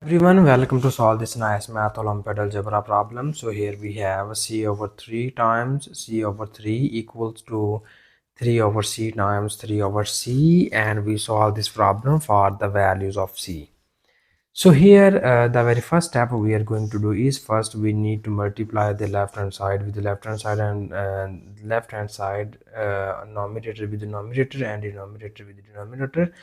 Everyone, welcome to solve this nice math Olympiad algebra problem. So here we have c over 3 times c over 3 equals to 3 over c times 3 over c, and we solve this problem for the values of c. So here the very first step we are going to do is first we need to multiply the left hand side with the left hand side and left hand side numerator with the numerator and denominator with the denominator.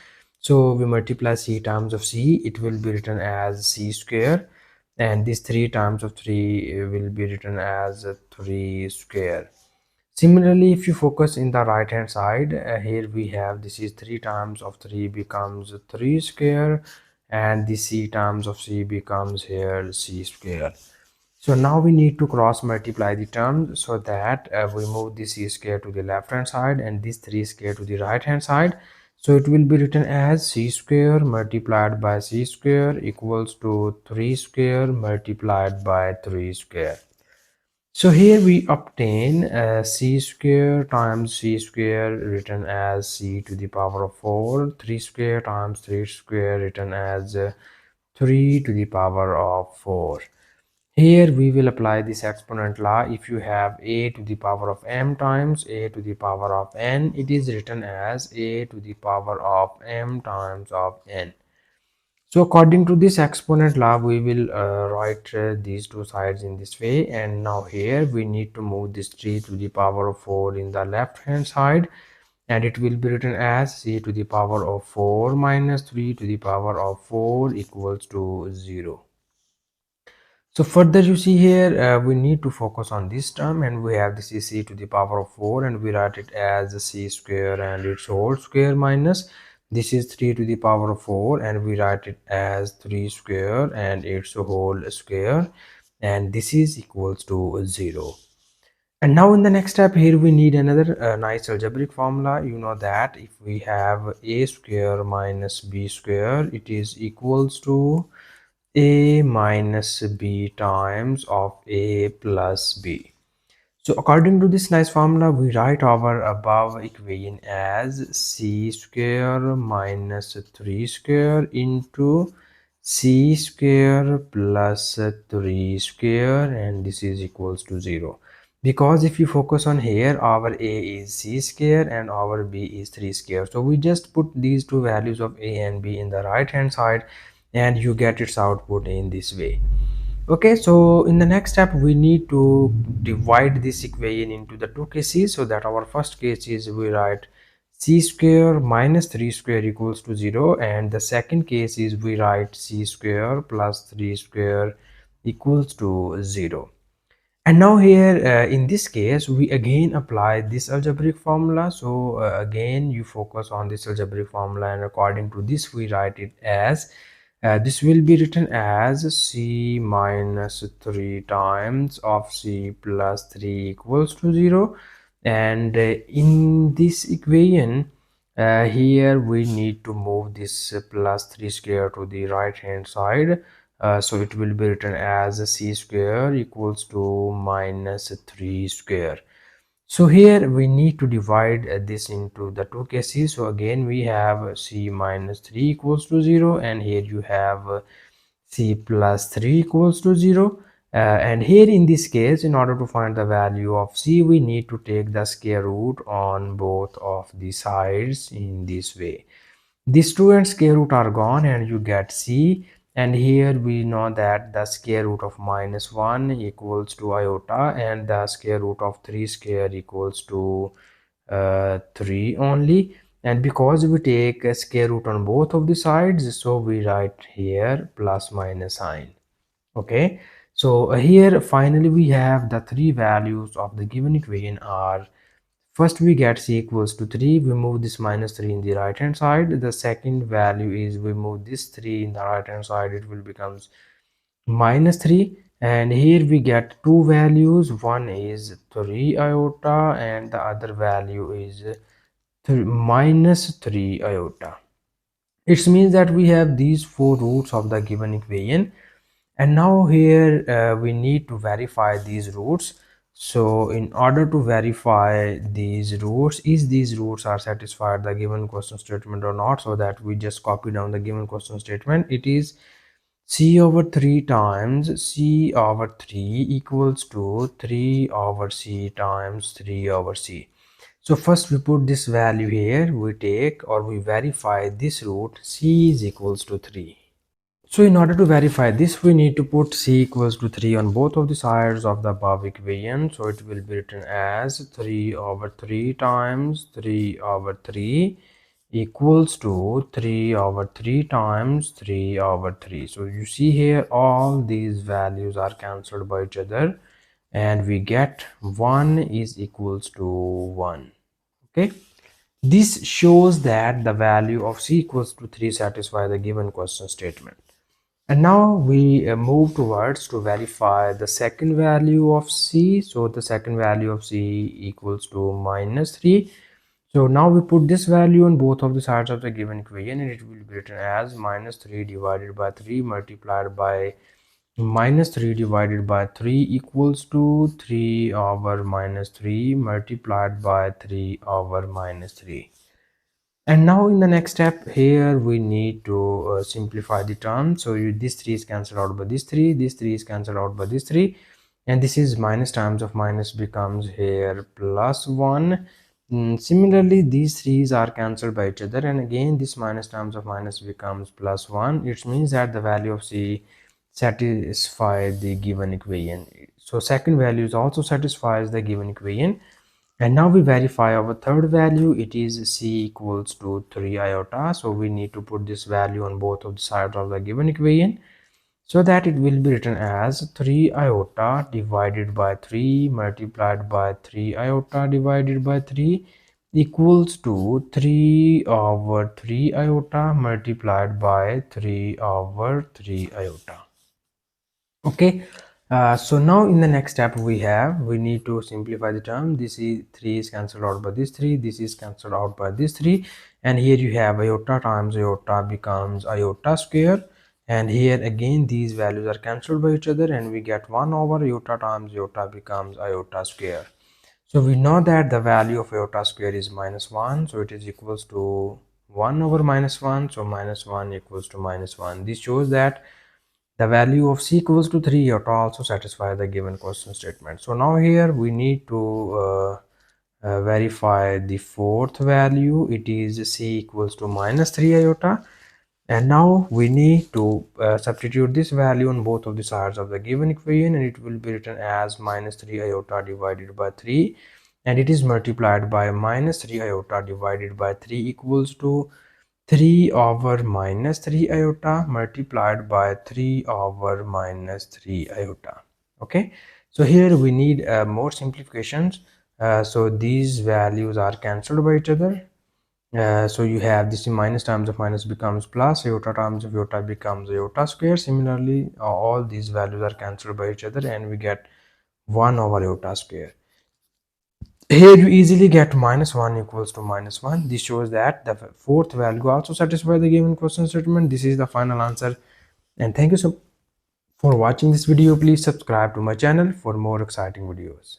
So we multiply c times of c, it will be written as c square, and this 3 times of 3 will be written as 3 square. Similarly, if you focus in the right hand side, here we have this is 3 times of 3 becomes 3 square, and the c times of c becomes here c square. So now we need to cross multiply the terms so that we move the c square to the left hand side and this 3 square to the right hand side. So it will be written as c square multiplied by c square equals to 3 square multiplied by 3 square. So here we obtain c square times c square written as c to the power of 4, 3 square times 3 square written as 3 to the power of 4. Here we will apply this exponent law. If you have a to the power of m times a to the power of n, it is written as a to the power of m times of n. So according to this exponent law, we will write these two sides in this way. And now here we need to move this 3 to the power of 4 in the left hand side, and it will be written as c to the power of 4 minus 3 to the power of 4 equals to 0. So further you see here we need to focus on this term, and we have this is c to the power of 4, and we write it as c square and its whole square minus this is 3 to the power of 4, and we write it as 3 square and its whole square, and this is equals to 0. And now in the next step here we need another nice algebraic formula. You know that if we have a square minus b square, it is equals to a minus b times of a plus b. So according to this nice formula, we write our above equation as c square minus 3 square into c square plus 3 square, and this is equals to 0. Because if you focus on here, our a is c square and our b is 3 square. So we just put these two values of a and b in the right hand side, and you get its output in this way. Okay, so in the next step we need to divide this equation into the two cases, so that our first case is we write c square minus 3 square equals to 0, and the second case is we write c square plus 3 square equals to 0. And now here in this case we again apply this algebraic formula. So again you focus on this algebraic formula, and according to this we write it as this will be written as c minus 3 times of c plus 3 equals to 0. And in this equation here we need to move this plus 3 square to the right hand side. So it will be written as c square equals to minus 3 square. So here we need to divide this into the two cases. So again we have c minus 3 equals to 0, and here you have c plus 3 equals to 0. And here in this case, in order to find the value of c, we need to take the square root on both of the sides in this way. These two and square root are gone, and you get c. And here we know that the square root of minus 1 equals to iota, and the square root of 3 square equals to 3 only. And because we take a square root on both of the sides, so we write here plus minus sign. Okay, so here finally we have the three values of the given equation are: first we get c equals to 3, we move this minus 3 in the right hand side. The second value is we move this 3 in the right hand side, it will becomes minus 3. And here we get two values, one is 3 iota and the other value is minus 3 iota. It means that we have these four roots of the given equation, and now here we need to verify these roots. So in order to verify these roots, is these roots are satisfied the given question statement or not, so that we just copy down the given question statement. It is c over 3 times c over 3 equals to 3 over c times 3 over c. So first we put this value here, we take or we verify this root c is equals to 3. So in order to verify this, we need to put c equals to 3 on both of the sides of the above equation. So it will be written as 3 over 3 times 3 over 3 equals to 3 over 3 times 3 over 3. So you see here all these values are cancelled by each other and we get 1 is equals to 1. Okay. This shows that the value of c equals to 3 satisfies the given question statement. And now we move towards to verify the second value of c. So the second value of c equals to minus 3. So now we put this value on both of the sides of the given equation and it will be written as minus 3 divided by 3 multiplied by minus 3 divided by 3 equals to 3 over minus 3 multiplied by 3 over minus 3. And now in the next step here we need to simplify the term. So this 3 is cancelled out by this 3, this 3 is cancelled out by this 3, and this is minus times of minus becomes here plus 1. Similarly these 3's are cancelled by each other and again this minus times of minus becomes plus 1. It means that the value of c satisfies the given equation. So second value is also satisfies the given equation. And now we verify our third value. It is c equals to 3 iota. So we need to put this value on both of the sides of the given equation so that it will be written as 3 iota divided by 3 multiplied by 3 iota divided by 3 equals to 3 over 3 iota multiplied by 3 over 3 iota. Okay. So now in the next step we need to simplify the term. This is 3 is cancelled out by this 3, this is cancelled out by this 3, and here you have iota times iota becomes iota square, and here again these values are cancelled by each other and we get 1 over iota times iota becomes iota square. So we know that the value of iota square is minus 1, so it is equals to 1 over minus 1, so minus 1 equals to minus 1. This shows that the value of c equals to 3 iota also satisfy the given question statement. So now here we need to verify the fourth value. It is c equals to minus 3 iota, and now we need to substitute this value on both of the sides of the given equation and it will be written as minus 3 iota divided by 3, and it is multiplied by minus 3 iota divided by 3 equals to 3 over minus 3 iota multiplied by 3 over minus 3 iota. Okay, so here we need more simplifications. So these values are cancelled by each other. So you have this minus times of minus becomes plus, iota times of iota becomes iota square. Similarly, all these values are cancelled by each other and we get 1 over iota square. Here you easily get minus 1 equals to minus 1. This shows that the fourth value also satisfies the given question statement. This is the final answer. And thank you so for watching this video. Please subscribe to my channel for more exciting videos.